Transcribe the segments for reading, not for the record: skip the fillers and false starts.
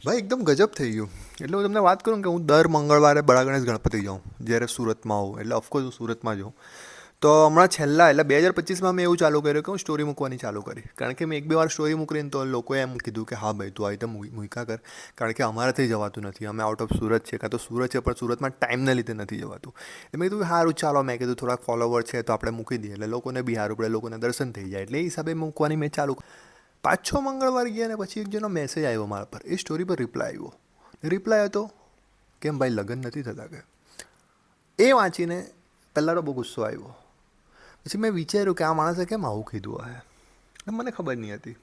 ભાઈ એકદમ ગજબ થઈ ગયું. એટલે હું તમને વાત કરું કે હું દર મંગળવારે બડા ગણેશ ગણપતિ જાઉં જ્યારે સુરતમાં આવું. એટલે ઓફકોર્સ હું સુરતમાં જ હોઉં. તો હમણાં છેલ્લા એટલે 2025માં મેં એવું ચાલુ કર્યું કે હું સ્ટોરી મૂકવાની ચાલુ કરી. કારણ કે મેં એક બે વાર સ્ટોરી મૂકીને તો લોકોએ એમ કીધું કે હા ભાઈ તું આવી રીતે મૂક્યા કર. કારણ કે અમારાથી જવાતું નથી, અમે આઉટ ઓફ સુરત છે, કાં તો સુરત છે પણ સુરતમાં ટાઈમને લીધે નથી જવાતું. એટલે મેં કીધું સારું ચાલો, મેં કીધું થોડાક ફોલોવર છે તો આપણે મૂકી દઈએ, એટલે લોકોને બી સારું પડે, લોકોને દર્શન થઈ જાય. એટલે એ હિસાબે મૂકવાની મેં ચાલુ. 5-6 મંગળવાર ગયા ને પછી એક જેનો મેસેજ આવ્યો મારા પર, એ સ્ટોરી પર રિપ્લાય આવ્યો. રિપ્લાય હતો કેમ ભાઈ લગ્ન નથી થતા કે. એ વાંચીને પહેલાં તો બહુ ગુસ્સો આવ્યો. પછી મેં વિચાર્યું કે આ માણસે કેમ આવું કીધું હે. મને ખબર નહીં હતી.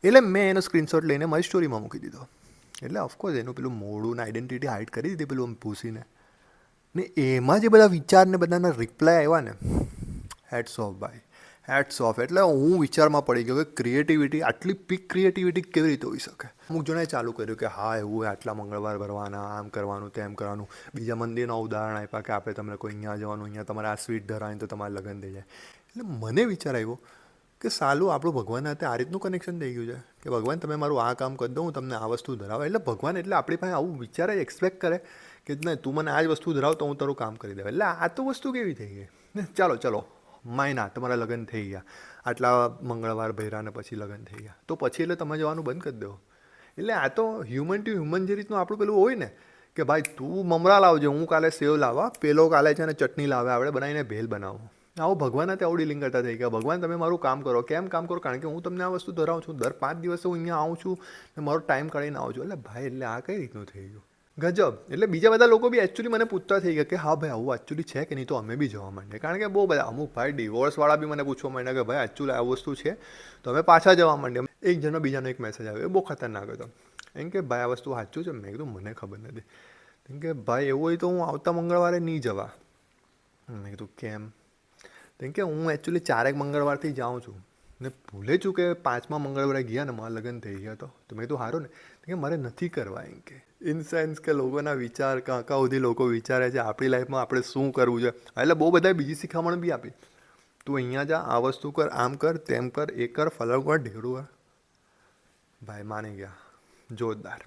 એટલે મેં એનો સ્ક્રીનશોટ લઈને મારી સ્ટોરીમાં મૂકી દીધો. એટલે ઓફકોર્સ એનું પેલું મોડું ને આઈડેન્ટિટી હાઇડ કરી દીધી પેલું પૂછીને. ને એમાં જે બધા વિચારને બધાના રિપ્લાય આવ્યા ને, હેડ્સ ઓફ ભાઈ, હેડ્સ ઓફ. એટલે હું વિચારમાં પડી ગયો કે ક્રિએટિવિટી, આટલી પીક ક્રિએટિવિટી કેવી રીતે હોઈ શકે. અમુક જણાએ ચાલુ કર્યું કે હા એવું આટલા મંગળવાર ભરવાના, આમ કરવાનું તેમ કરવાનું. બીજા મંદિરના ઉદાહરણ આપ્યા કે આપણે તમને કોઈ અહીંયા જવાનું, અહીંયા તમારે આ સ્વીટ ધરાવીને તો તમારે લગ્ન થઈ જાય. એટલે મને વિચાર આવ્યો કે સાલું આપણું ભગવાન સાથે આ રીતનું કનેક્શન થઈ ગયું છે કે ભગવાન તમે મારું આ કામ કરી દો, હું તમને આ વસ્તુ ધરાવે. એટલે ભગવાન એટલે આપણી પાસે આવું વિચારે, એક્સપેક્ટ કરે કે નહીં તું મને આ જ વસ્તુ ધરાવ તો હું તારું કામ કરી દઉં. એટલે આ તો વસ્તુ કેવી થઈ ગઈ ને. ચલો માયના તમારા લગ્ન થઈ ગયા, આટલા મંગળવાર ભર્યા ને પછી લગ્ન થઈ ગયા તો પછી એટલે તમે જવાનું બંધ કરી દો. એટલે આ તો હ્યુમન ટુ હ્યુમન જે રીતનું આપણું પેલું હોય ને કે ભાઈ તું મમરા લાવજે, હું કાલે સેવ લાવવા, પેલો કાલે છે ને ચટણી લાવે, આપણે બનાવીને ભેલ બનાવો. આવો ભગવાન હાથે આવું ડીલિંગ કરતા થઈ ગયા. ભગવાન તમે મારું કામ કરો. કેમ કામ કરો? કારણ કે હું તમને આ વસ્તુ ધરાવું છું. દર 5 દિવસે હું અહીંયા આવું છું ને મારો ટાઈમ કાઢીને આવું છું. એટલે ભાઈ એટલે આ કઈ રીતનું થઈ ગયું ગજબ. એટલે બીજા બધા લોકો બી એકચ્યુઅલી મને પૂછતા થઈ ગયા કે હા ભાઈ આવું એકચ્યુઅલી છે કે નહીં. તો અમે બી જવા માંડીએ. કારણ કે બહુ બધા અમુક ભાઈ ડિવોર્સવાળા બી મને પૂછવા માંડ્યા કે ભાઈ એકચ્યુઅલી આ વસ્તુ છે તો અમે પાછા જવા માંડીએ. એક જણનો બીજાનો એક મેસેજ આવ્યો, એ બહુ ખતરનાક હતો. એમ કે ભાઈ આ વસ્તુ સાચું છે. મેં કીધું મને ખબર નથી. કેમ કે ભાઈ એવું હોય તો હું આવતા મંગળવારે નહીં જવા. મેં કીધું કેમ? કેમ કે હું એકચ્યુઅલી 4 મંગળવારથી જાઉં છું ને ભૂલે છું કે 5મા મંગળવારે ગયા ને મારા લગ્ન થઈ ગયા. તો મેં કીધું સારું ને કે મારે નથી કરવા. એમ કે ઇન સેન્સ કે લોકોના વિચાર કાં સુધી લોકો વિચારે છે આપણી લાઈફમાં આપણે શું કરવું છે. એટલે બહુ બધા બીજી શિખામણ બી આપી. તું અહીંયા જા, આ વસ્તુ કર, આમ કર, તેમ કર, એ કર, ફલાણું કર, ઢેરું કર. ભાઈ માની ગયા જોરદાર.